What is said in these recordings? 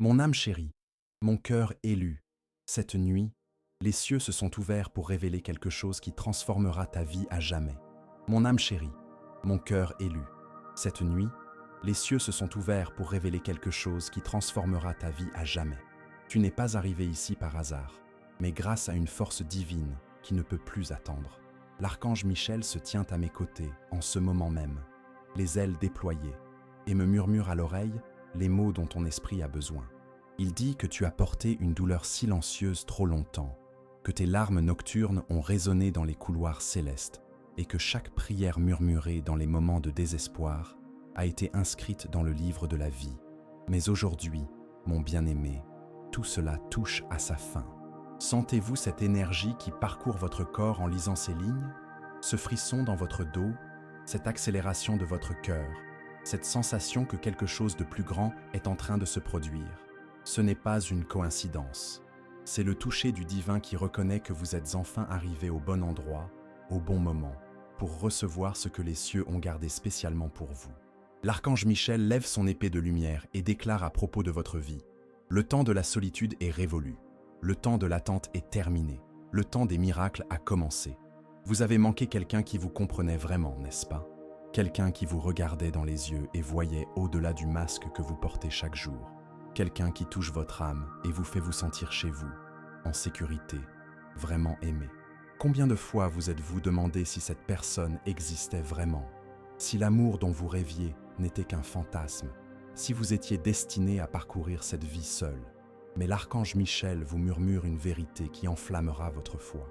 Mon âme chérie, mon cœur élu, cette nuit, les cieux se sont ouverts pour révéler quelque chose qui transformera ta vie à jamais. Mon âme chérie, mon cœur élu, cette nuit, les cieux se sont ouverts pour révéler quelque chose qui transformera ta vie à jamais. Tu n'es pas arrivé ici par hasard, mais grâce à une force divine qui ne peut plus attendre. L'archange Michel se tient à mes côtés en ce moment même, les ailes déployées, et me murmure à l'oreille les mots dont ton esprit a besoin. Il dit que tu as porté une douleur silencieuse trop longtemps, que tes larmes nocturnes ont résonné dans les couloirs célestes et que chaque prière murmurée dans les moments de désespoir a été inscrite dans le livre de la vie. Mais aujourd'hui, mon bien-aimé, tout cela touche à sa fin. Sentez-vous cette énergie qui parcourt votre corps en lisant ces lignes? Ce frisson dans votre dos, cette accélération de votre cœur, cette sensation que quelque chose de plus grand est en train de se produire. Ce n'est pas une coïncidence. C'est le toucher du divin qui reconnaît que vous êtes enfin arrivé au bon endroit, au bon moment, pour recevoir ce que les cieux ont gardé spécialement pour vous. L'archange Michel lève son épée de lumière et déclare à propos de votre vie: le temps de la solitude est révolu. Le temps de l'attente est terminé. Le temps des miracles a commencé. Vous avez manqué quelqu'un qui vous comprenait vraiment, n'est-ce pas? Quelqu'un qui vous regardait dans les yeux et voyait au-delà du masque que vous portez chaque jour. Quelqu'un qui touche votre âme et vous fait vous sentir chez vous, en sécurité, vraiment aimé. Combien de fois vous êtes-vous demandé si cette personne existait vraiment? Si l'amour dont vous rêviez n'était qu'un fantasme? Si vous étiez destiné à parcourir cette vie seul? Mais l'archange Michel vous murmure une vérité qui enflammera votre foi.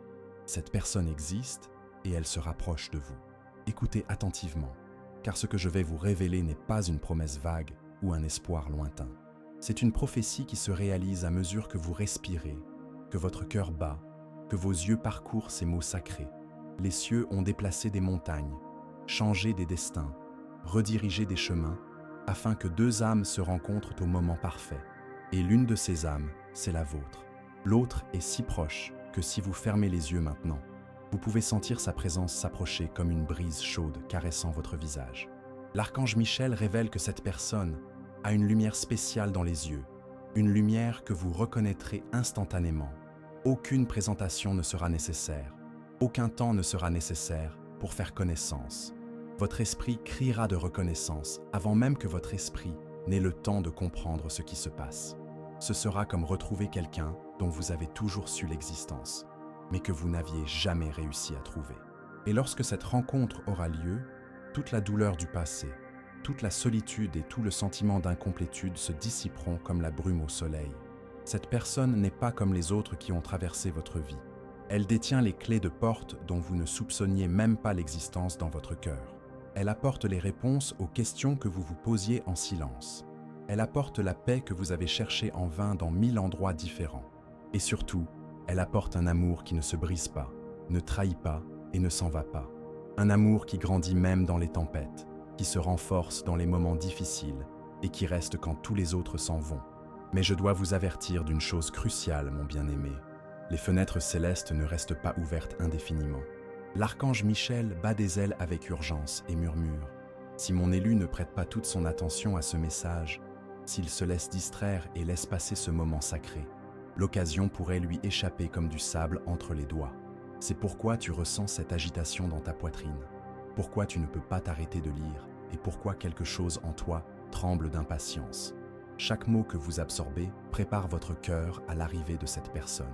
Cette personne existe et elle se rapproche de vous. Écoutez attentivement, car ce que je vais vous révéler n'est pas une promesse vague ou un espoir lointain. C'est une prophétie qui se réalise à mesure que vous respirez, que votre cœur bat, que vos yeux parcourent ces mots sacrés. Les cieux ont déplacé des montagnes, changé des destins, redirigé des chemins, afin que deux âmes se rencontrent au moment parfait. Et l'une de ces âmes, c'est la vôtre. L'autre est si proche que si vous fermez les yeux maintenant, vous pouvez sentir sa présence s'approcher comme une brise chaude caressant votre visage. L'archange Michel révèle que cette personne a une lumière spéciale dans les yeux, une lumière que vous reconnaîtrez instantanément. Aucune présentation ne sera nécessaire, aucun temps ne sera nécessaire pour faire connaissance. Votre esprit criera de reconnaissance avant même que votre esprit n'ait le temps de comprendre ce qui se passe. Ce sera comme retrouver quelqu'un dont vous avez toujours su l'existence, mais que vous n'aviez jamais réussi à trouver. Et lorsque cette rencontre aura lieu, toute la douleur du passé, toute la solitude et tout le sentiment d'incomplétude se dissiperont comme la brume au soleil. Cette personne n'est pas comme les autres qui ont traversé votre vie. Elle détient les clés de porte dont vous ne soupçonniez même pas l'existence dans votre cœur. Elle apporte les réponses aux questions que vous vous posiez en silence. Elle apporte la paix que vous avez cherchée en vain dans 1000 endroits différents. Et surtout, elle apporte un amour qui ne se brise pas, ne trahit pas et ne s'en va pas. Un amour qui grandit même dans les tempêtes, qui se renforce dans les moments difficiles et qui reste quand tous les autres s'en vont. Mais je dois vous avertir d'une chose cruciale, mon bien-aimé. Les fenêtres célestes ne restent pas ouvertes indéfiniment. L'archange Michel bat des ailes avec urgence et murmure: si mon élu ne prête pas toute son attention à ce message, s'il se laisse distraire et laisse passer ce moment sacré, l'occasion pourrait lui échapper comme du sable entre les doigts. C'est pourquoi tu ressens cette agitation dans ta poitrine, pourquoi tu ne peux pas t'arrêter de lire et pourquoi quelque chose en toi tremble d'impatience. Chaque mot que vous absorbez prépare votre cœur à l'arrivée de cette personne.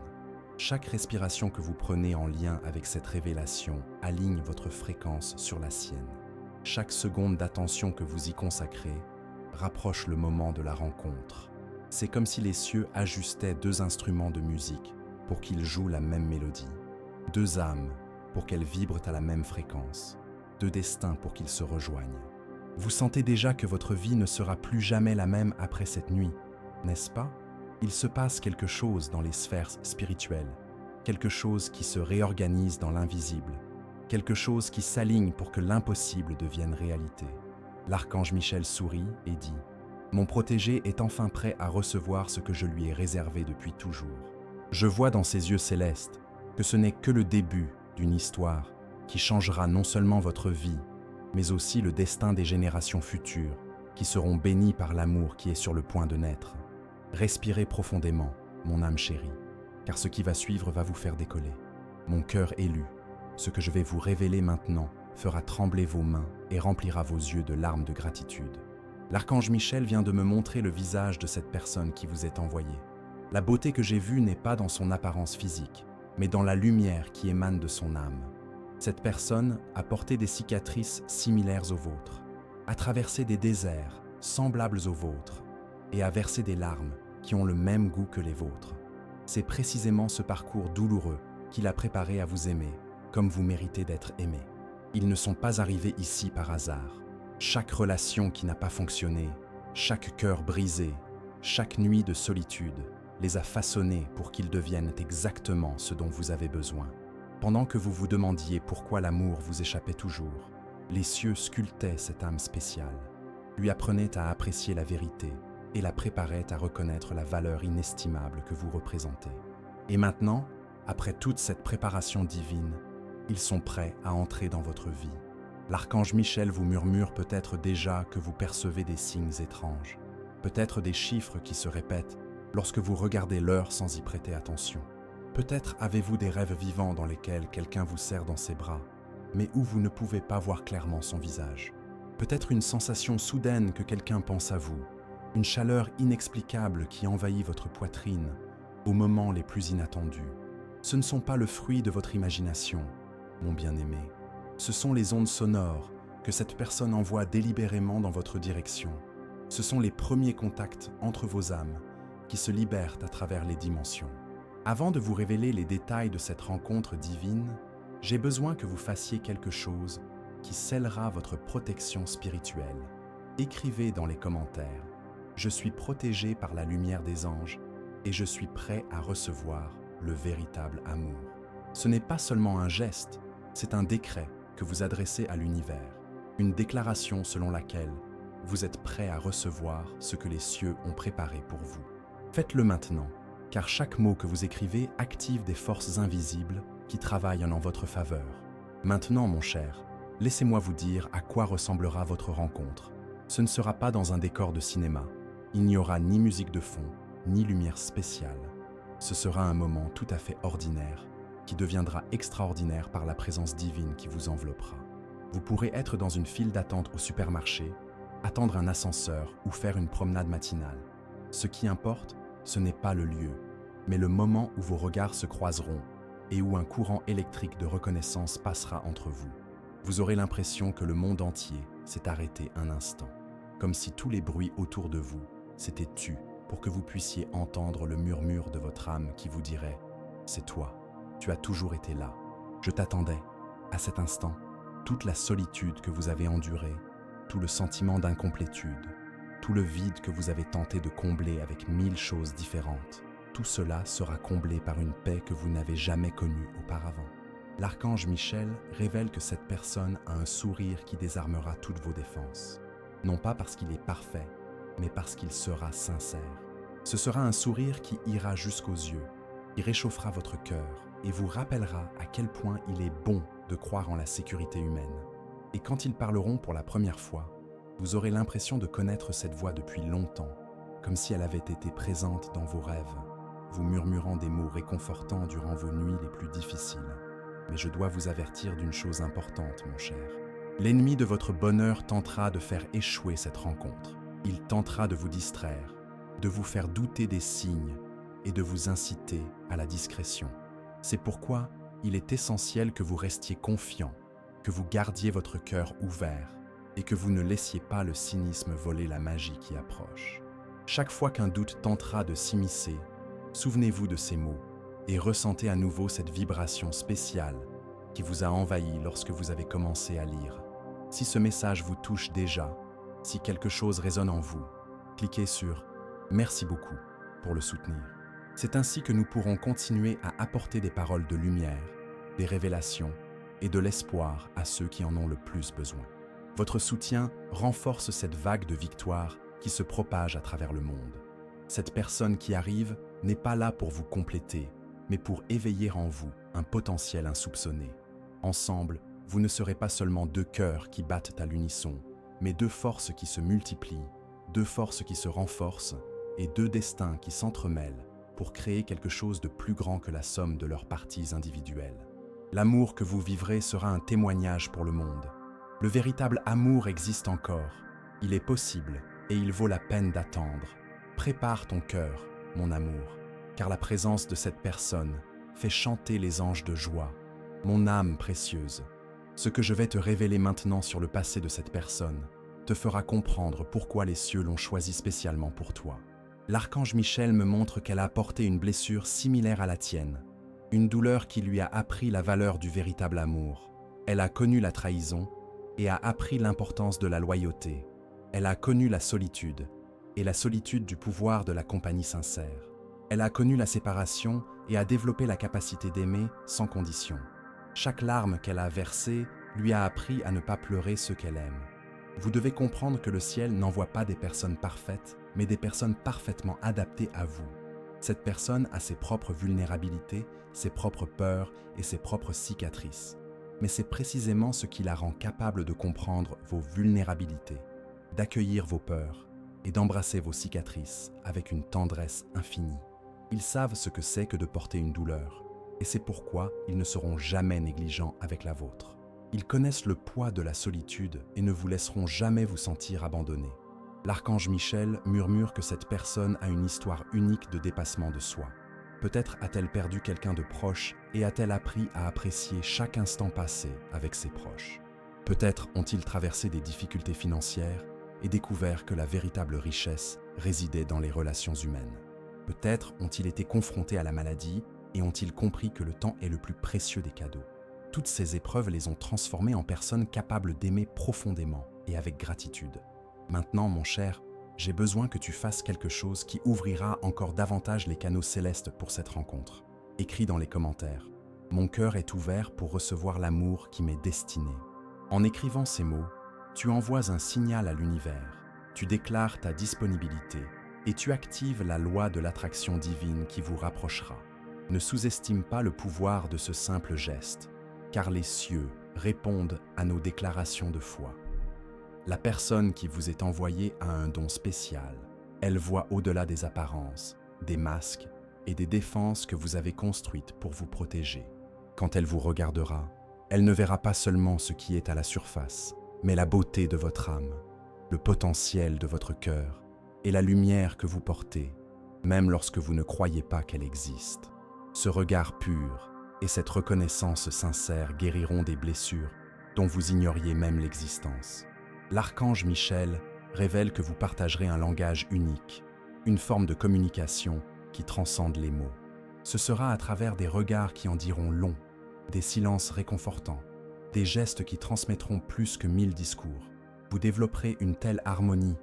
Chaque respiration que vous prenez en lien avec cette révélation aligne votre fréquence sur la sienne. Chaque seconde d'attention que vous y consacrez rapproche le moment de la rencontre. C'est comme si les cieux ajustaient deux instruments de musique pour qu'ils jouent la même mélodie, deux âmes pour qu'elles vibrent à la même fréquence, deux destins pour qu'ils se rejoignent. Vous sentez déjà que votre vie ne sera plus jamais la même après cette nuit, n'est-ce pas? Il se passe quelque chose dans les sphères spirituelles, quelque chose qui se réorganise dans l'invisible, quelque chose qui s'aligne pour que l'impossible devienne réalité. L'archange Michel sourit et dit: mon protégé est enfin prêt à recevoir ce que je lui ai réservé depuis toujours. Je vois dans ses yeux célestes que ce n'est que le début d'une histoire qui changera non seulement votre vie, mais aussi le destin des générations futures qui seront bénies par l'amour qui est sur le point de naître. Respirez profondément, mon âme chérie, car ce qui va suivre va vous faire décoller. Mon cœur élu, ce que je vais vous révéler maintenant fera trembler vos mains et remplira vos yeux de larmes de gratitude. L'archange Michel vient de me montrer le visage de cette personne qui vous est envoyée. La beauté que j'ai vue n'est pas dans son apparence physique, mais dans la lumière qui émane de son âme. Cette personne a porté des cicatrices similaires aux vôtres, a traversé des déserts semblables aux vôtres et a versé des larmes qui ont le même goût que les vôtres. C'est précisément ce parcours douloureux qui l'a préparé à vous aimer, comme vous méritez d'être aimé. Ils ne sont pas arrivés ici par hasard. Chaque relation qui n'a pas fonctionné, chaque cœur brisé, chaque nuit de solitude les a façonnés pour qu'ils deviennent exactement ce dont vous avez besoin. Pendant que vous vous demandiez pourquoi l'amour vous échappait toujours, les cieux sculptaient cette âme spéciale, lui apprenaient à apprécier la vérité et la préparaient à reconnaître la valeur inestimable que vous représentez. Et maintenant, après toute cette préparation divine, ils sont prêts à entrer dans votre vie. L'archange Michel vous murmure peut-être déjà que vous percevez des signes étranges, peut-être des chiffres qui se répètent lorsque vous regardez l'heure sans y prêter attention. Peut-être avez-vous des rêves vivants dans lesquels quelqu'un vous serre dans ses bras, mais où vous ne pouvez pas voir clairement son visage. Peut-être une sensation soudaine que quelqu'un pense à vous, une chaleur inexplicable qui envahit votre poitrine aux moments les plus inattendus. Ce ne sont pas le fruit de votre imagination, mon bien-aimé. Ce sont les ondes sonores que cette personne envoie délibérément dans votre direction. Ce sont les premiers contacts entre vos âmes qui se libèrent à travers les dimensions. Avant de vous révéler les détails de cette rencontre divine, j'ai besoin que vous fassiez quelque chose qui scellera votre protection spirituelle. Écrivez dans les commentaires « Je suis protégé par la lumière des anges et je suis prêt à recevoir le véritable amour. » Ce n'est pas seulement un geste, c'est un décret que vous adressez à l'univers, une déclaration selon laquelle vous êtes prêt à recevoir ce que les cieux ont préparé pour vous. Faites-le maintenant, car chaque mot que vous écrivez active des forces invisibles qui travaillent en votre faveur. Maintenant, mon cher, laissez-moi vous dire à quoi ressemblera votre rencontre. Ce ne sera pas dans un décor de cinéma. Il n'y aura ni musique de fond, ni lumière spéciale. Ce sera un moment tout à fait ordinaire, qui deviendra extraordinaire par la présence divine qui vous enveloppera. Vous pourrez être dans une file d'attente au supermarché, attendre un ascenseur ou faire une promenade matinale. Ce qui importe, ce n'est pas le lieu, mais le moment où vos regards se croiseront et où un courant électrique de reconnaissance passera entre vous. Vous aurez l'impression que le monde entier s'est arrêté un instant, comme si tous les bruits autour de vous s'étaient tus pour que vous puissiez entendre le murmure de votre âme qui vous dirait « C'est toi, tu as toujours été là, je t'attendais. » À cet instant, toute la solitude que vous avez endurée, tout le sentiment d'incomplétude, tout le vide que vous avez tenté de combler avec 1000 choses différentes, tout cela sera comblé par une paix que vous n'avez jamais connue auparavant. L'archange Michel révèle que cette personne a un sourire qui désarmera toutes vos défenses. Non pas parce qu'il est parfait, mais parce qu'il sera sincère. Ce sera un sourire qui ira jusqu'aux yeux, qui réchauffera votre cœur et vous rappellera à quel point il est bon de croire en la sécurité humaine. Et quand ils parleront pour la première fois, vous aurez l'impression de connaître cette voix depuis longtemps, comme si elle avait été présente dans vos rêves, vous murmurant des mots réconfortants durant vos nuits les plus difficiles. Mais je dois vous avertir d'une chose importante, mon cher. L'ennemi de votre bonheur tentera de faire échouer cette rencontre. Il tentera de vous distraire, de vous faire douter des signes et de vous inciter à la discrétion. C'est pourquoi il est essentiel que vous restiez confiant, que vous gardiez votre cœur ouvert et que vous ne laissiez pas le cynisme voler la magie qui approche. Chaque fois qu'un doute tentera de s'immiscer, souvenez-vous de ces mots et ressentez à nouveau cette vibration spéciale qui vous a envahi lorsque vous avez commencé à lire. Si ce message vous touche déjà, si quelque chose résonne en vous, cliquez sur « Merci beaucoup » pour le soutenir. C'est ainsi que nous pourrons continuer à apporter des paroles de lumière, des révélations et de l'espoir à ceux qui en ont le plus besoin. Votre soutien renforce cette vague de victoire qui se propage à travers le monde. Cette personne qui arrive n'est pas là pour vous compléter, mais pour éveiller en vous un potentiel insoupçonné. Ensemble, vous ne serez pas seulement deux cœurs qui battent à l'unisson, mais deux forces qui se multiplient, deux forces qui se renforcent et deux destins qui s'entremêlent pour créer quelque chose de plus grand que la somme de leurs parties individuelles. L'amour que vous vivrez sera un témoignage pour le monde. Le véritable amour existe encore, il est possible et il vaut la peine d'attendre. Prépare ton cœur, mon amour, car la présence de cette personne fait chanter les anges de joie. Mon âme précieuse, ce que je vais te révéler maintenant sur le passé de cette personne te fera comprendre pourquoi les cieux l'ont choisi spécialement pour toi. L'archange Michel me montre qu'elle a porté une blessure similaire à la tienne, une douleur qui lui a appris la valeur du véritable amour. Elle a connu la trahison et a appris l'importance de la loyauté. Elle a connu la solitude et la solitude du pouvoir de la compagnie sincère. Elle a connu la séparation et a développé la capacité d'aimer sans condition. Chaque larme qu'elle a versée lui a appris à ne pas pleurer ceux qu'elle aime. Vous devez comprendre que le ciel n'envoie pas des personnes parfaites, mais des personnes parfaitement adaptées à vous. Cette personne a ses propres vulnérabilités, ses propres peurs et ses propres cicatrices. Mais c'est précisément ce qui la rend capable de comprendre vos vulnérabilités, d'accueillir vos peurs et d'embrasser vos cicatrices avec une tendresse infinie. Ils savent ce que c'est que de porter une douleur, et c'est pourquoi ils ne seront jamais négligents avec la vôtre. Ils connaissent le poids de la solitude et ne vous laisseront jamais vous sentir abandonné. L'archange Michel murmure que cette personne a une histoire unique de dépassement de soi. Peut-être a-t-elle perdu quelqu'un de proche et a-t-elle appris à apprécier chaque instant passé avec ses proches. Peut-être ont-ils traversé des difficultés financières et découvert que la véritable richesse résidait dans les relations humaines. Peut-être ont-ils été confrontés à la maladie et ont-ils compris que le temps est le plus précieux des cadeaux. Toutes ces épreuves les ont transformés en personnes capables d'aimer profondément et avec gratitude. Maintenant, mon cher, j'ai besoin que tu fasses quelque chose qui ouvrira encore davantage les canaux célestes pour cette rencontre. Écris dans les commentaires. Mon cœur est ouvert pour recevoir l'amour qui m'est destiné. En écrivant ces mots, tu envoies un signal à l'univers, tu déclares ta disponibilité et tu actives la loi de l'attraction divine qui vous rapprochera. Ne sous-estime pas le pouvoir de ce simple geste, car les cieux répondent à nos déclarations de foi. La personne qui vous est envoyée a un don spécial. Elle voit au-delà des apparences, des masques et des défenses que vous avez construites pour vous protéger. Quand elle vous regardera, elle ne verra pas seulement ce qui est à la surface, mais la beauté de votre âme, le potentiel de votre cœur et la lumière que vous portez, même lorsque vous ne croyez pas qu'elle existe. Ce regard pur et cette reconnaissance sincère guériront des blessures dont vous ignoriez même l'existence. L'archange Michel révèle que vous partagerez un langage unique, une forme de communication qui transcende les mots. Ce sera à travers des regards qui en diront long, des silences réconfortants, des gestes qui transmettront plus que 1000 discours. Vous développerez une telle harmonie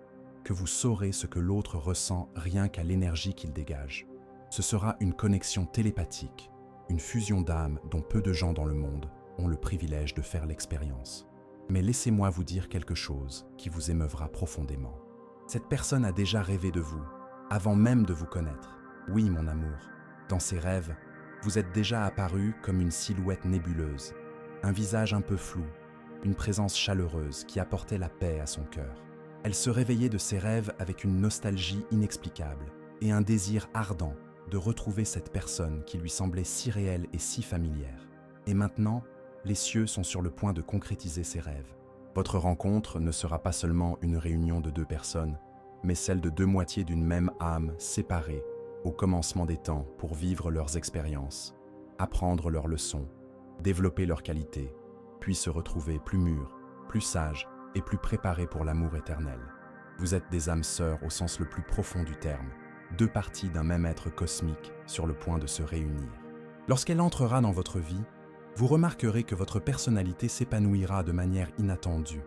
que vous saurez ce que l'autre ressent rien qu'à l'énergie qu'il dégage. Ce sera une connexion télépathique, une fusion d'âmes dont peu de gens dans le monde ont le privilège de faire l'expérience. Mais laissez-moi vous dire quelque chose qui vous émeuvra profondément. Cette personne a déjà rêvé de vous, avant même de vous connaître. Oui, mon amour, dans ses rêves, vous êtes déjà apparu comme une silhouette nébuleuse, un visage un peu flou, une présence chaleureuse qui apportait la paix à son cœur. Elle se réveillait de ses rêves avec une nostalgie inexplicable et un désir ardent de retrouver cette personne qui lui semblait si réelle et si familière. Et maintenant, les cieux sont sur le point de concrétiser ces rêves. Votre rencontre ne sera pas seulement une réunion de deux personnes, mais celle de deux moitiés d'une même âme séparées au commencement des temps pour vivre leurs expériences, apprendre leurs leçons, développer leurs qualités, puis se retrouver plus mûrs, plus sages et plus préparés pour l'amour éternel. Vous êtes des âmes sœurs au sens le plus profond du terme, deux parties d'un même être cosmique sur le point de se réunir. Lorsqu'elle entrera dans votre vie, vous remarquerez que votre personnalité s'épanouira de manière inattendue.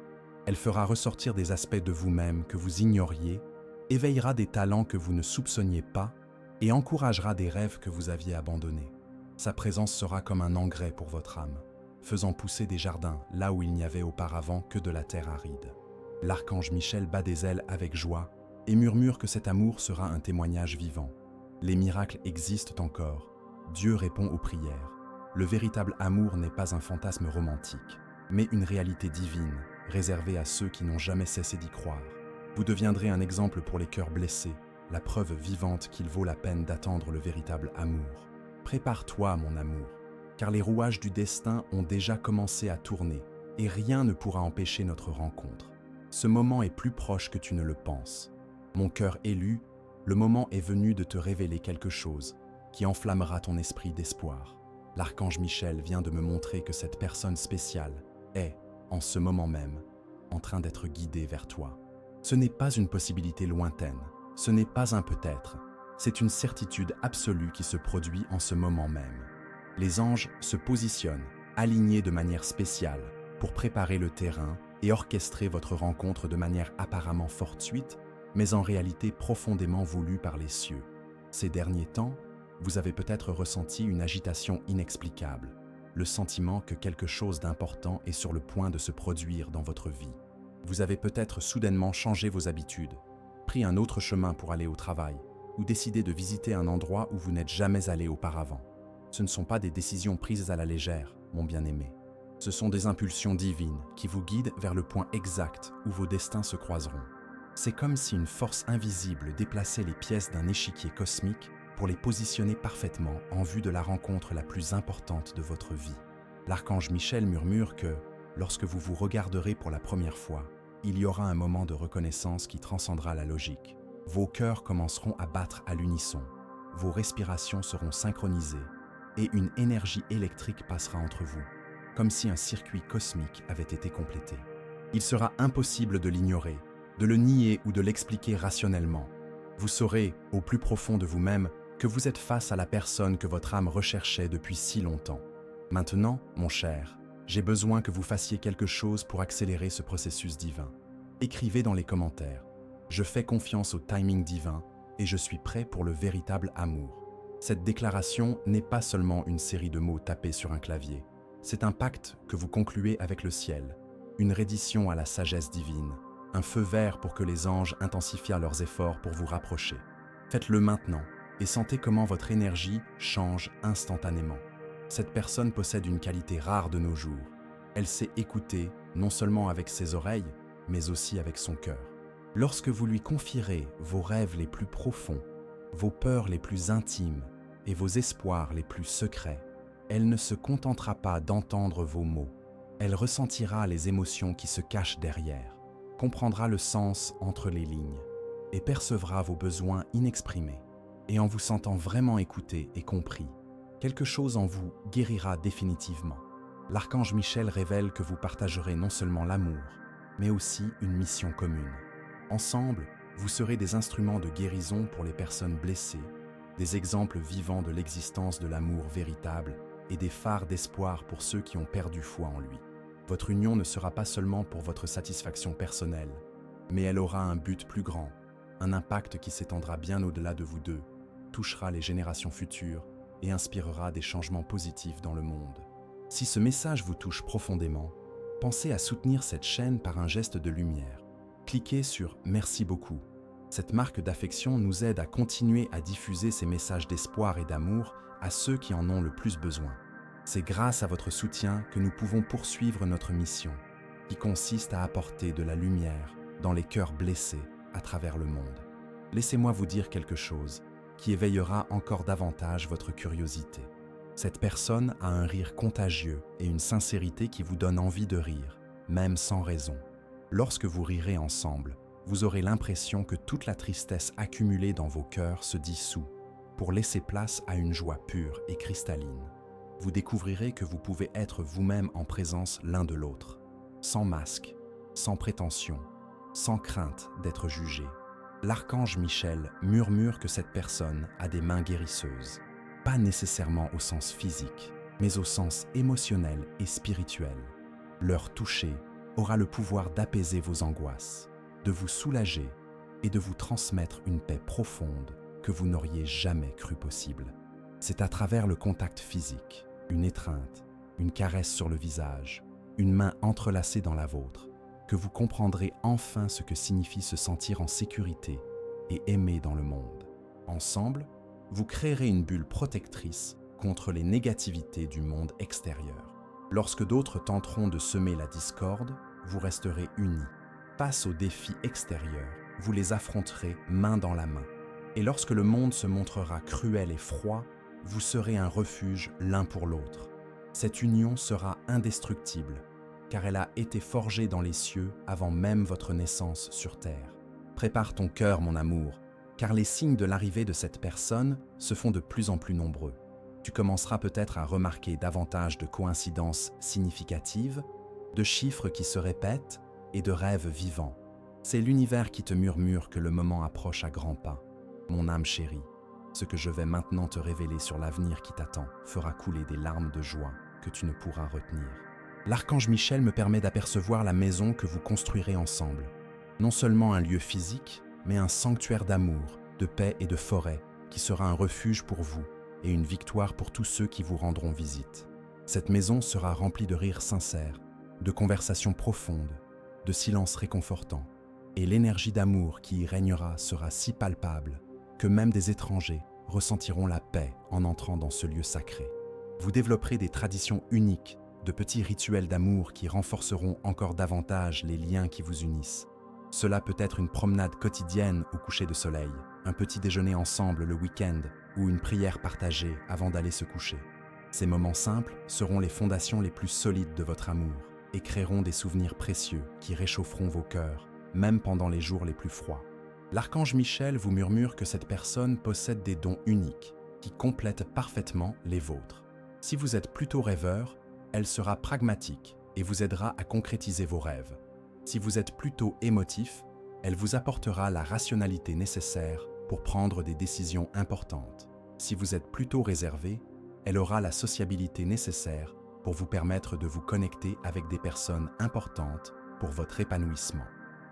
Elle fera ressortir des aspects de vous-même que vous ignoriez, éveillera des talents que vous ne soupçonniez pas et encouragera des rêves que vous aviez abandonnés. Sa présence sera comme un engrais pour votre âme, faisant pousser des jardins là où il n'y avait auparavant que de la terre aride. L'archange Michel bat des ailes avec joie et murmure que cet amour sera un témoignage vivant. Les miracles existent encore. Dieu répond aux prières. Le véritable amour n'est pas un fantasme romantique, mais une réalité divine, réservée à ceux qui n'ont jamais cessé d'y croire. Vous deviendrez un exemple pour les cœurs blessés, la preuve vivante qu'il vaut la peine d'attendre le véritable amour. Prépare-toi, mon amour, car les rouages du destin ont déjà commencé à tourner et rien ne pourra empêcher notre rencontre. Ce moment est plus proche que tu ne le penses. Mon cœur élu, le moment est venu de te révéler quelque chose qui enflammera ton esprit d'espoir. L'archange Michel vient de me montrer que cette personne spéciale est, en ce moment même, en train d'être guidée vers toi. Ce n'est pas une possibilité lointaine, ce n'est pas un peut-être, c'est une certitude absolue qui se produit en ce moment même. Les anges se positionnent, alignés de manière spéciale, pour préparer le terrain et orchestrer votre rencontre de manière apparemment fortuite, mais en réalité profondément voulue par les cieux. Ces derniers temps, vous avez peut-être ressenti une agitation inexplicable, le sentiment que quelque chose d'important est sur le point de se produire dans votre vie. Vous avez peut-être soudainement changé vos habitudes, pris un autre chemin pour aller au travail, ou décidé de visiter un endroit où vous n'êtes jamais allé auparavant. Ce ne sont pas des décisions prises à la légère, mon bien-aimé. Ce sont des impulsions divines qui vous guident vers le point exact où vos destins se croiseront. C'est comme si une force invisible déplaçait les pièces d'un échiquier cosmique pour les positionner parfaitement en vue de la rencontre la plus importante de votre vie. L'archange Michel murmure que, lorsque vous vous regarderez pour la première fois, il y aura un moment de reconnaissance qui transcendra la logique. Vos cœurs commenceront à battre à l'unisson, vos respirations seront synchronisées et une énergie électrique passera entre vous, comme si un circuit cosmique avait été complété. Il sera impossible de l'ignorer, de le nier ou de l'expliquer rationnellement. Vous saurez, au plus profond de vous-même, que vous êtes face à la personne que votre âme recherchait depuis si longtemps. Maintenant, mon cher, j'ai besoin que vous fassiez quelque chose pour accélérer ce processus divin. Écrivez dans les commentaires « Je fais confiance au timing divin et je suis prêt pour le véritable amour ». Cette déclaration n'est pas seulement une série de mots tapés sur un clavier. C'est un pacte que vous concluez avec le ciel, une reddition à la sagesse divine, un feu vert pour que les anges intensifient leurs efforts pour vous rapprocher. Faites-le maintenant et sentez comment votre énergie change instantanément. Cette personne possède une qualité rare de nos jours. Elle sait écouter non seulement avec ses oreilles, mais aussi avec son cœur. Lorsque vous lui confierez vos rêves les plus profonds, vos peurs les plus intimes et vos espoirs les plus secrets, elle ne se contentera pas d'entendre vos mots. Elle ressentira les émotions qui se cachent derrière, comprendra le sens entre les lignes et percevra vos besoins inexprimés. Et en vous sentant vraiment écouté et compris, quelque chose en vous guérira définitivement. L'archange Michel révèle que vous partagerez non seulement l'amour, mais aussi une mission commune. Ensemble, vous serez des instruments de guérison pour les personnes blessées, des exemples vivants de l'existence de l'amour véritable et des phares d'espoir pour ceux qui ont perdu foi en lui. Votre union ne sera pas seulement pour votre satisfaction personnelle, mais elle aura un but plus grand, un impact qui s'étendra bien au-delà de vous deux, touchera les générations futures et inspirera des changements positifs dans le monde. Si ce message vous touche profondément, pensez à soutenir cette chaîne par un geste de lumière. Cliquez sur « Merci beaucoup ». Cette marque d'affection nous aide à continuer à diffuser ces messages d'espoir et d'amour à ceux qui en ont le plus besoin. C'est grâce à votre soutien que nous pouvons poursuivre notre mission, qui consiste à apporter de la lumière dans les cœurs blessés à travers le monde. Laissez-moi vous dire quelque chose qui éveillera encore davantage votre curiosité. Cette personne a un rire contagieux et une sincérité qui vous donne envie de rire, même sans raison. Lorsque vous rirez ensemble, vous aurez l'impression que toute la tristesse accumulée dans vos cœurs se dissout pour laisser place à une joie pure et cristalline. Vous découvrirez que vous pouvez être vous-même en présence l'un de l'autre, sans masque, sans prétention, sans crainte d'être jugé. L'archange Michel murmure que cette personne a des mains guérisseuses, pas nécessairement au sens physique, mais au sens émotionnel et spirituel. Leur toucher aura le pouvoir d'apaiser vos angoisses, de vous soulager et de vous transmettre une paix profonde que vous n'auriez jamais cru possible. C'est à travers le contact physique, une étreinte, une caresse sur le visage, une main entrelacée dans la vôtre, que vous comprendrez enfin ce que signifie se sentir en sécurité et aimé dans le monde. Ensemble, vous créerez une bulle protectrice contre les négativités du monde extérieur. Lorsque d'autres tenteront de semer la discorde, vous resterez unis. Face aux défis extérieurs, vous les affronterez main dans la main. Et lorsque le monde se montrera cruel et froid, vous serez un refuge l'un pour l'autre. Cette union sera indestructible, car elle a été forgée dans les cieux avant même votre naissance sur terre. Prépare ton cœur, mon amour, car les signes de l'arrivée de cette personne se font de plus en plus nombreux. Tu commenceras peut-être à remarquer davantage de coïncidences significatives, de chiffres qui se répètent et de rêves vivants. C'est l'univers qui te murmure que le moment approche à grands pas. Mon âme chérie, ce que je vais maintenant te révéler sur l'avenir qui t'attend fera couler des larmes de joie que tu ne pourras retenir. L'archange Michel me permet d'apercevoir la maison que vous construirez ensemble. Non seulement un lieu physique, mais un sanctuaire d'amour, de paix et de forêt qui sera un refuge pour vous et une victoire pour tous ceux qui vous rendront visite. Cette maison sera remplie de rires sincères, de conversations profondes, de silences réconfortants. Et l'énergie d'amour qui y régnera sera si palpable que même des étrangers ressentiront la paix en entrant dans ce lieu sacré. Vous développerez des traditions uniques, de petits rituels d'amour qui renforceront encore davantage les liens qui vous unissent. Cela peut être une promenade quotidienne au coucher de soleil, un petit déjeuner ensemble le week-end ou une prière partagée avant d'aller se coucher. Ces moments simples seront les fondations les plus solides de votre amour et créeront des souvenirs précieux qui réchaufferont vos cœurs, même pendant les jours les plus froids. L'archange Michel vous murmure que cette personne possède des dons uniques qui complètent parfaitement les vôtres. Si vous êtes plutôt rêveur, elle sera pragmatique et vous aidera à concrétiser vos rêves. Si vous êtes plutôt émotif, elle vous apportera la rationalité nécessaire pour prendre des décisions importantes. Si vous êtes plutôt réservé, elle aura la sociabilité nécessaire pour vous permettre de vous connecter avec des personnes importantes pour votre épanouissement.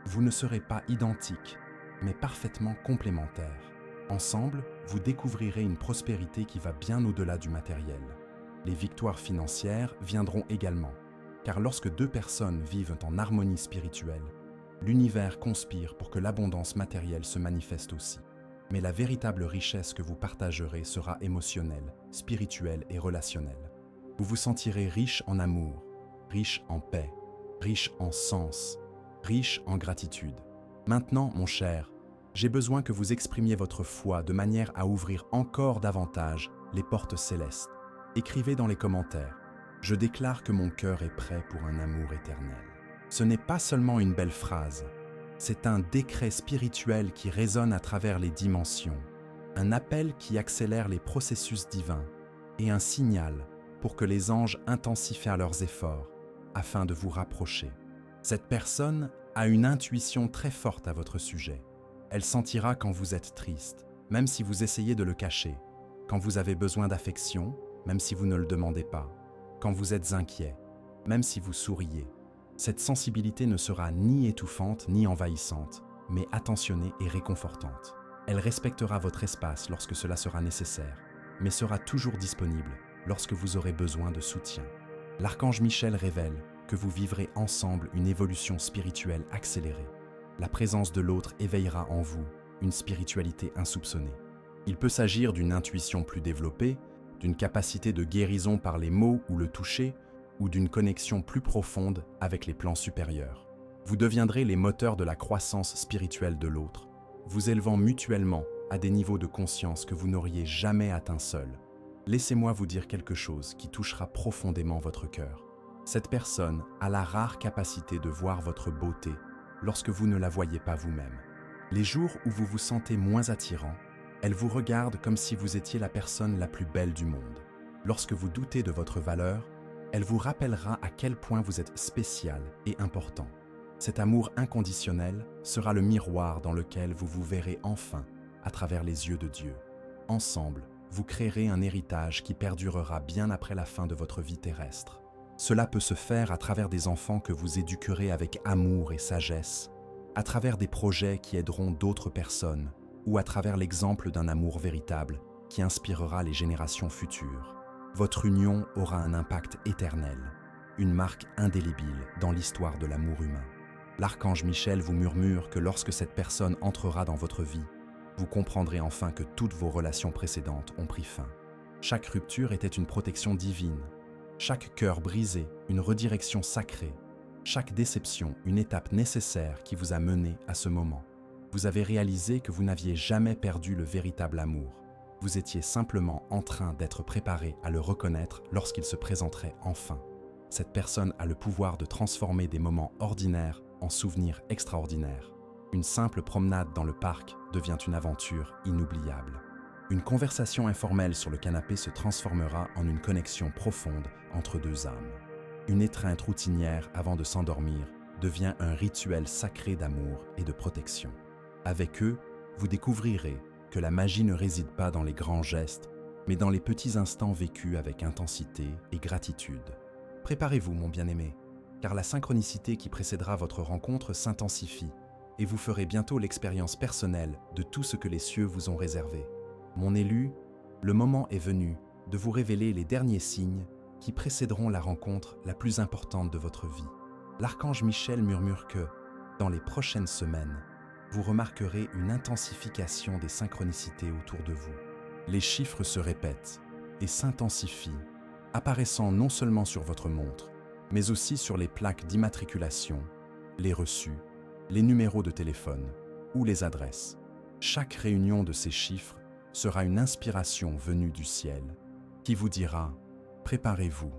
Vous ne serez pas identiques, mais parfaitement complémentaires. Ensemble, vous découvrirez une prospérité qui va bien au-delà du matériel. Les victoires financières viendront également, car lorsque deux personnes vivent en harmonie spirituelle, l'univers conspire pour que l'abondance matérielle se manifeste aussi. Mais la véritable richesse que vous partagerez sera émotionnelle, spirituelle et relationnelle. Vous vous sentirez riche en amour, riche en paix, riche en sens, riche en gratitude. Maintenant, mon cher, j'ai besoin que vous exprimiez votre foi de manière à ouvrir encore davantage les portes célestes. Écrivez dans les commentaires « Je déclare que mon cœur est prêt pour un amour éternel ». Ce n'est pas seulement une belle phrase, c'est un décret spirituel qui résonne à travers les dimensions, un appel qui accélère les processus divins et un signal pour que les anges intensifient leurs efforts afin de vous rapprocher. Cette personne a une intuition très forte à votre sujet. Elle sentira quand vous êtes triste, même si vous essayez de le cacher, quand vous avez besoin d'affection, même si vous ne le demandez pas, quand vous êtes inquiet, même si vous souriez. Cette sensibilité ne sera ni étouffante ni envahissante, mais attentionnée et réconfortante. Elle respectera votre espace lorsque cela sera nécessaire, mais sera toujours disponible lorsque vous aurez besoin de soutien. L'archange Michel révèle que vous vivrez ensemble une évolution spirituelle accélérée. La présence de l'autre éveillera en vous une spiritualité insoupçonnée. Il peut s'agir d'une intuition plus développée, d'une capacité de guérison par les mots ou le toucher, ou d'une connexion plus profonde avec les plans supérieurs. Vous deviendrez les moteurs de la croissance spirituelle de l'autre, vous élevant mutuellement à des niveaux de conscience que vous n'auriez jamais atteints seul. Laissez-moi vous dire quelque chose qui touchera profondément votre cœur. Cette personne a la rare capacité de voir votre beauté lorsque vous ne la voyez pas vous-même. Les jours où vous vous sentez moins attirant, elle vous regarde comme si vous étiez la personne la plus belle du monde. Lorsque vous doutez de votre valeur, elle vous rappellera à quel point vous êtes spécial et important. Cet amour inconditionnel sera le miroir dans lequel vous vous verrez enfin à travers les yeux de Dieu. Ensemble, vous créerez un héritage qui perdurera bien après la fin de votre vie terrestre. Cela peut se faire à travers des enfants que vous éduquerez avec amour et sagesse, à travers des projets qui aideront d'autres personnes, ou à travers l'exemple d'un amour véritable qui inspirera les générations futures. Votre union aura un impact éternel, une marque indélébile dans l'histoire de l'amour humain. L'archange Michel vous murmure que lorsque cette personne entrera dans votre vie, vous comprendrez enfin que toutes vos relations précédentes ont pris fin. Chaque rupture était une protection divine, chaque cœur brisé, une redirection sacrée, chaque déception, une étape nécessaire qui vous a mené à ce moment. Vous avez réalisé que vous n'aviez jamais perdu le véritable amour. Vous étiez simplement en train d'être préparé à le reconnaître lorsqu'il se présenterait enfin. Cette personne a le pouvoir de transformer des moments ordinaires en souvenirs extraordinaires. Une simple promenade dans le parc devient une aventure inoubliable. Une conversation informelle sur le canapé se transformera en une connexion profonde entre deux âmes. Une étreinte routinière avant de s'endormir devient un rituel sacré d'amour et de protection. Avec eux, vous découvrirez que la magie ne réside pas dans les grands gestes, mais dans les petits instants vécus avec intensité et gratitude. Préparez-vous, mon bien-aimé, car la synchronicité qui précédera votre rencontre s'intensifie et vous ferez bientôt l'expérience personnelle de tout ce que les cieux vous ont réservé. Mon élu, le moment est venu de vous révéler les derniers signes qui précéderont la rencontre la plus importante de votre vie. L'archange Michel murmure que, dans les prochaines semaines, vous remarquerez une intensification des synchronicités autour de vous. Les chiffres se répètent et s'intensifient, apparaissant non seulement sur votre montre, mais aussi sur les plaques d'immatriculation, les reçus, les numéros de téléphone ou les adresses. Chaque réunion de ces chiffres sera une inspiration venue du ciel qui vous dira « Préparez-vous,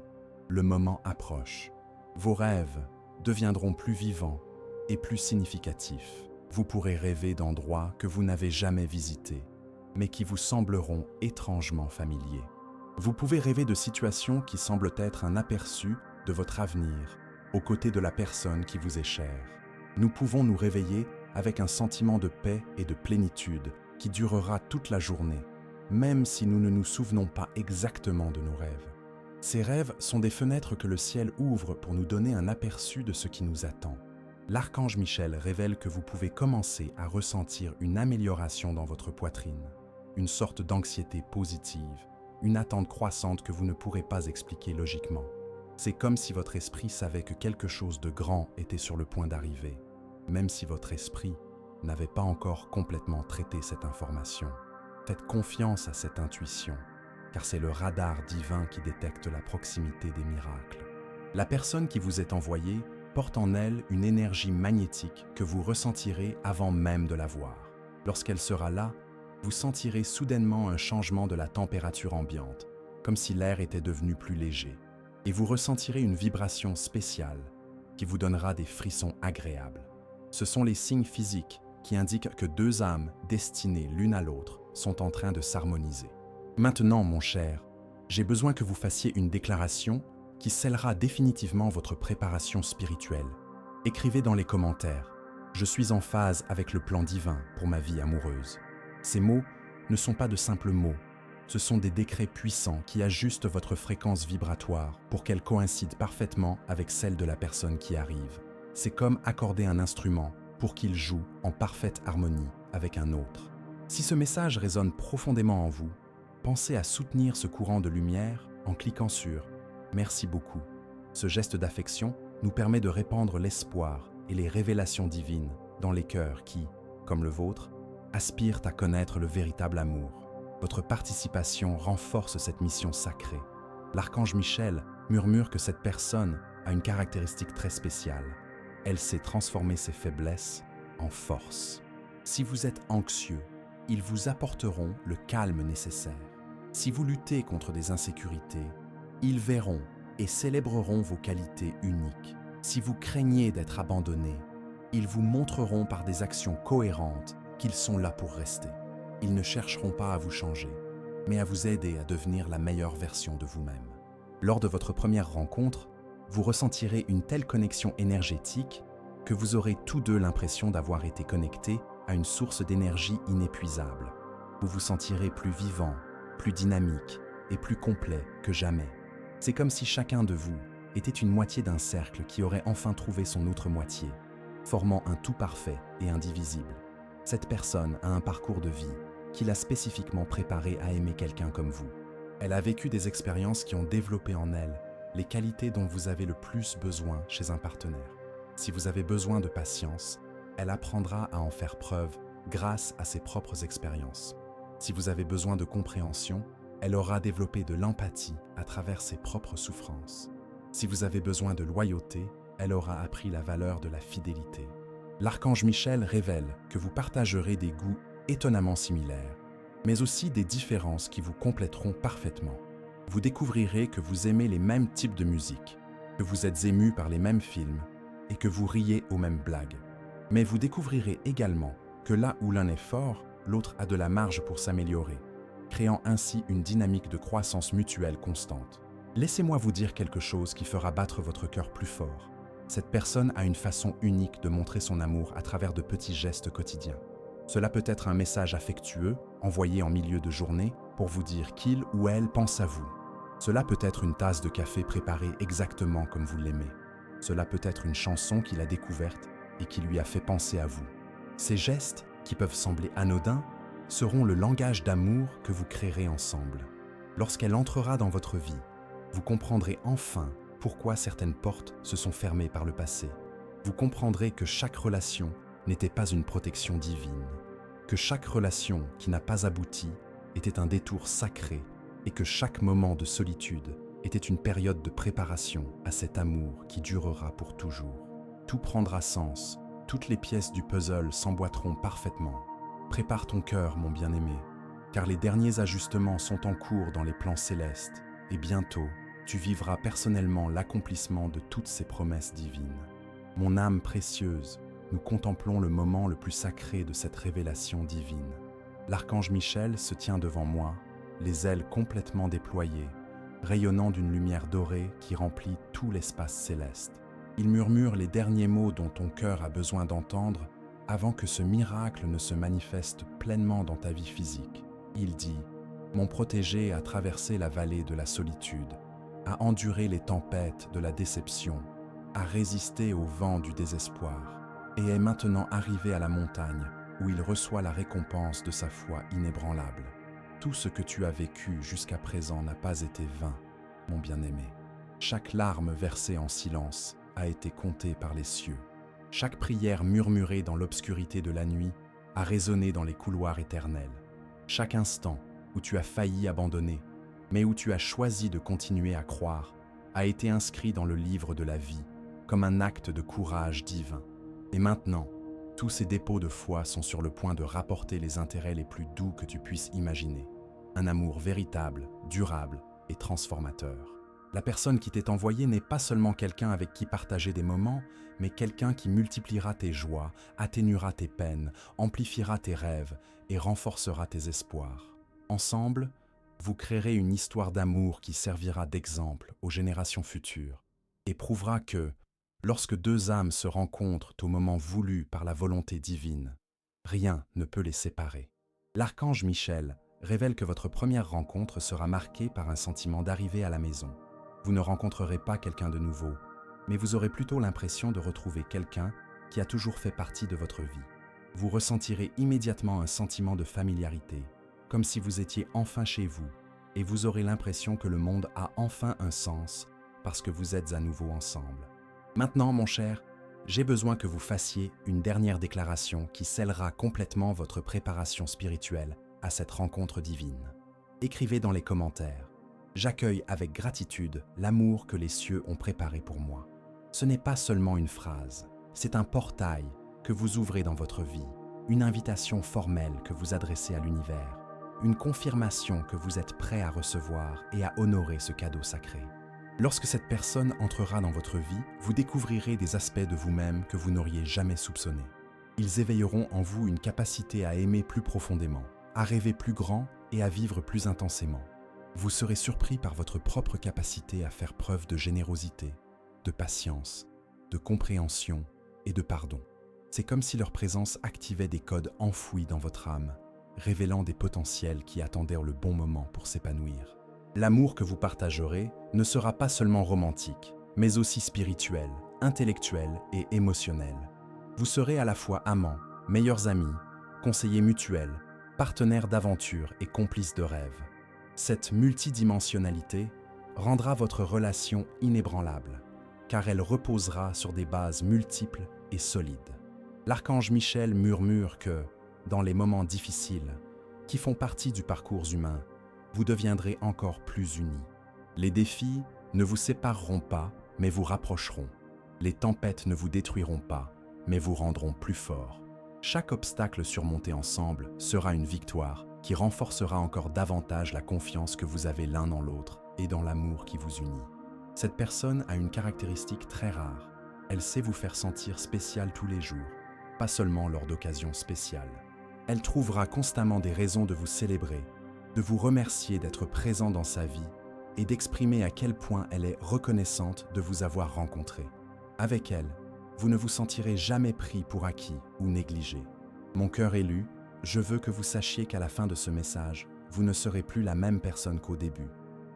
le moment approche ». Vos rêves deviendront plus vivants et plus significatifs. Vous pourrez rêver d'endroits que vous n'avez jamais visités, mais qui vous sembleront étrangement familiers. Vous pouvez rêver de situations qui semblent être un aperçu de votre avenir, aux côtés de la personne qui vous est chère. Nous pouvons nous réveiller avec un sentiment de paix et de plénitude qui durera toute la journée, même si nous ne nous souvenons pas exactement de nos rêves. Ces rêves sont des fenêtres que le ciel ouvre pour nous donner un aperçu de ce qui nous attend. L'archange Michel révèle que vous pouvez commencer à ressentir une amélioration dans votre poitrine, une sorte d'anxiété positive, une attente croissante que vous ne pourrez pas expliquer logiquement. C'est comme si votre esprit savait que quelque chose de grand était sur le point d'arriver, même si votre esprit n'avait pas encore complètement traité cette information. Faites confiance à cette intuition, car c'est le radar divin qui détecte la proximité des miracles. La personne qui vous est envoyée porte en elle une énergie magnétique que vous ressentirez avant même de la voir. Lorsqu'elle sera là, vous sentirez soudainement un changement de la température ambiante, comme si l'air était devenu plus léger, et vous ressentirez une vibration spéciale qui vous donnera des frissons agréables. Ce sont les signes physiques qui indiquent que deux âmes destinées l'une à l'autre sont en train de s'harmoniser. Maintenant, mon cher, j'ai besoin que vous fassiez une déclaration qui scellera définitivement votre préparation spirituelle. Écrivez dans les commentaires « Je suis en phase avec le plan divin pour ma vie amoureuse ». Ces mots ne sont pas de simples mots, ce sont des décrets puissants qui ajustent votre fréquence vibratoire pour qu'elle coïncide parfaitement avec celle de la personne qui arrive. C'est comme accorder un instrument pour qu'il joue en parfaite harmonie avec un autre. Si ce message résonne profondément en vous, pensez à soutenir ce courant de lumière en cliquant sur « Merci beaucoup ». Ce geste d'affection nous permet de répandre l'espoir et les révélations divines dans les cœurs qui, comme le vôtre, aspirent à connaître le véritable amour. Votre participation renforce cette mission sacrée. L'archange Michel murmure que cette personne a une caractéristique très spéciale. Elle sait transformer ses faiblesses en force. Si vous êtes anxieux, ils vous apporteront le calme nécessaire. Si vous luttez contre des insécurités, ils verront et célébreront vos qualités uniques. Si vous craignez d'être abandonné, ils vous montreront par des actions cohérentes qu'ils sont là pour rester. Ils ne chercheront pas à vous changer, mais à vous aider à devenir la meilleure version de vous-même. Lors de votre première rencontre, vous ressentirez une telle connexion énergétique que vous aurez tous deux l'impression d'avoir été connectés à une source d'énergie inépuisable. Vous vous sentirez plus vivant, plus dynamique et plus complet que jamais. C'est comme si chacun de vous était une moitié d'un cercle qui aurait enfin trouvé son autre moitié, formant un tout parfait et indivisible. Cette personne a un parcours de vie qui l'a spécifiquement préparée à aimer quelqu'un comme vous. Elle a vécu des expériences qui ont développé en elle les qualités dont vous avez le plus besoin chez un partenaire. Si vous avez besoin de patience, elle apprendra à en faire preuve grâce à ses propres expériences. Si vous avez besoin de compréhension, elle aura développé de l'empathie à travers ses propres souffrances. Si vous avez besoin de loyauté, elle aura appris la valeur de la fidélité. L'archange Michel révèle que vous partagerez des goûts étonnamment similaires, mais aussi des différences qui vous compléteront parfaitement. Vous découvrirez que vous aimez les mêmes types de musique, que vous êtes ému par les mêmes films et que vous riez aux mêmes blagues. Mais vous découvrirez également que là où l'un est fort, l'autre a de la marge pour s'améliorer, créant ainsi une dynamique de croissance mutuelle constante. Laissez-moi vous dire quelque chose qui fera battre votre cœur plus fort. Cette personne a une façon unique de montrer son amour à travers de petits gestes quotidiens. Cela peut être un message affectueux, envoyé en milieu de journée, pour vous dire qu'il ou elle pense à vous. Cela peut être une tasse de café préparée exactement comme vous l'aimez. Cela peut être une chanson qu'il a découverte et qui lui a fait penser à vous. Ces gestes, qui peuvent sembler anodins, seront le langage d'amour que vous créerez ensemble. Lorsqu'elle entrera dans votre vie, vous comprendrez enfin pourquoi certaines portes se sont fermées par le passé. Vous comprendrez que chaque relation n'était pas une protection divine, que chaque relation qui n'a pas abouti était un détour sacré et que chaque moment de solitude était une période de préparation à cet amour qui durera pour toujours. Tout prendra sens, toutes les pièces du puzzle s'emboîteront parfaitement. Prépare ton cœur, mon bien-aimé, car les derniers ajustements sont en cours dans les plans célestes, et bientôt, tu vivras personnellement l'accomplissement de toutes ces promesses divines. Mon âme précieuse, nous contemplons le moment le plus sacré de cette révélation divine. L'archange Michel se tient devant moi, les ailes complètement déployées, rayonnant d'une lumière dorée qui remplit tout l'espace céleste. Il murmure les derniers mots dont ton cœur a besoin d'entendre avant que ce miracle ne se manifeste pleinement dans ta vie physique. Il dit « Mon protégé a traversé la vallée de la solitude, a enduré les tempêtes de la déception, a résisté au vent du désespoir et est maintenant arrivé à la montagne où il reçoit la récompense de sa foi inébranlable. Tout ce que tu as vécu jusqu'à présent n'a pas été vain, mon bien-aimé. Chaque larme versée en silence a été comptée par les cieux. Chaque prière murmurée dans l'obscurité de la nuit a résonné dans les couloirs éternels. Chaque instant où tu as failli abandonner, mais où tu as choisi de continuer à croire, a été inscrit dans le livre de la vie, comme un acte de courage divin. Et maintenant, tous ces dépôts de foi sont sur le point de rapporter les intérêts les plus doux que tu puisses imaginer. Un amour véritable, durable et transformateur. La personne qui t'est envoyée n'est pas seulement quelqu'un avec qui partager des moments, mais quelqu'un qui multipliera tes joies, atténuera tes peines, amplifiera tes rêves et renforcera tes espoirs. Ensemble, vous créerez une histoire d'amour qui servira d'exemple aux générations futures et prouvera que, lorsque deux âmes se rencontrent au moment voulu par la volonté divine, rien ne peut les séparer. L'archange Michel révèle que votre première rencontre sera marquée par un sentiment d'arrivée à la maison. Vous ne rencontrerez pas quelqu'un de nouveau, mais vous aurez plutôt l'impression de retrouver quelqu'un qui a toujours fait partie de votre vie. Vous ressentirez immédiatement un sentiment de familiarité, comme si vous étiez enfin chez vous, et vous aurez l'impression que le monde a enfin un sens parce que vous êtes à nouveau ensemble. Maintenant, mon cher, j'ai besoin que vous fassiez une dernière déclaration qui scellera complètement votre préparation spirituelle à cette rencontre divine. Écrivez dans les commentaires. J'accueille avec gratitude l'amour que les cieux ont préparé pour moi. Ce n'est pas seulement une phrase, c'est un portail que vous ouvrez dans votre vie, une invitation formelle que vous adressez à l'univers, une confirmation que vous êtes prêt à recevoir et à honorer ce cadeau sacré. Lorsque cette personne entrera dans votre vie, vous découvrirez des aspects de vous-même que vous n'auriez jamais soupçonnés. Ils éveilleront en vous une capacité à aimer plus profondément, à rêver plus grand et à vivre plus intensément. Vous serez surpris par votre propre capacité à faire preuve de générosité, de patience, de compréhension et de pardon. C'est comme si leur présence activait des codes enfouis dans votre âme, révélant des potentiels qui attendaient le bon moment pour s'épanouir. L'amour que vous partagerez ne sera pas seulement romantique, mais aussi spirituel, intellectuel et émotionnel. Vous serez à la fois amants, meilleurs amis, conseillers mutuels, partenaires d'aventure et complices de rêves. Cette multidimensionnalité rendra votre relation inébranlable, car elle reposera sur des bases multiples et solides. L'archange Michel murmure que, dans les moments difficiles, qui font partie du parcours humain, vous deviendrez encore plus unis. Les défis ne vous sépareront pas, mais vous rapprocheront. Les tempêtes ne vous détruiront pas, mais vous rendront plus fort. Chaque obstacle surmonté ensemble sera une victoire qui renforcera encore davantage la confiance que vous avez l'un dans l'autre et dans l'amour qui vous unit. Cette personne a une caractéristique très rare. Elle sait vous faire sentir spécial tous les jours, pas seulement lors d'occasions spéciales. Elle trouvera constamment des raisons de vous célébrer, de vous remercier d'être présent dans sa vie et d'exprimer à quel point elle est reconnaissante de vous avoir rencontré. Avec elle, vous ne vous sentirez jamais pris pour acquis ou négligé. Mon cœur élu, je veux que vous sachiez qu'à la fin de ce message, vous ne serez plus la même personne qu'au début.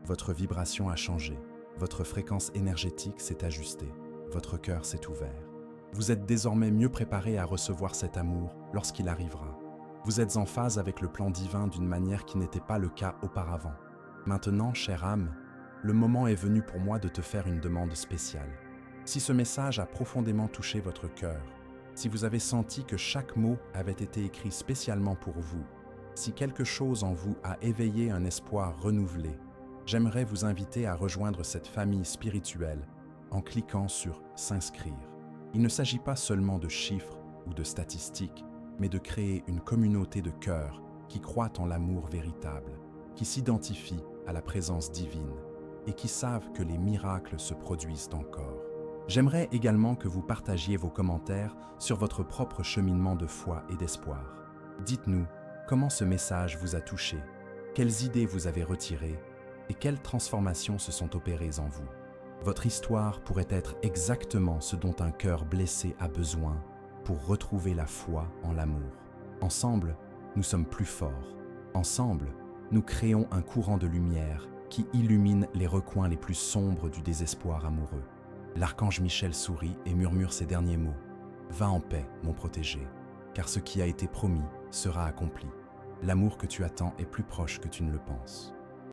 Votre vibration a changé, votre fréquence énergétique s'est ajustée, votre cœur s'est ouvert. Vous êtes désormais mieux préparé à recevoir cet amour lorsqu'il arrivera. Vous êtes en phase avec le plan divin d'une manière qui n'était pas le cas auparavant. Maintenant, chère âme, le moment est venu pour moi de te faire une demande spéciale. Si ce message a profondément touché votre cœur, si vous avez senti que chaque mot avait été écrit spécialement pour vous, si quelque chose en vous a éveillé un espoir renouvelé, j'aimerais vous inviter à rejoindre cette famille spirituelle en cliquant sur « S'inscrire ». Il ne s'agit pas seulement de chiffres ou de statistiques, mais de créer une communauté de cœur qui croit en l'amour véritable, qui s'identifie à la présence divine et qui savent que les miracles se produisent encore. J'aimerais également que vous partagiez vos commentaires sur votre propre cheminement de foi et d'espoir. Dites-nous comment ce message vous a touché, quelles idées vous avez retirées et quelles transformations se sont opérées en vous. Votre histoire pourrait être exactement ce dont un cœur blessé a besoin pour retrouver la foi en l'amour. Ensemble, nous sommes plus forts. Ensemble, nous créons un courant de lumière qui illumine les recoins les plus sombres du désespoir amoureux. L'archange Michel sourit et murmure ces derniers mots. « Va en paix, mon protégé, car ce qui a été promis sera accompli. L'amour que tu attends est plus proche que tu ne le penses. »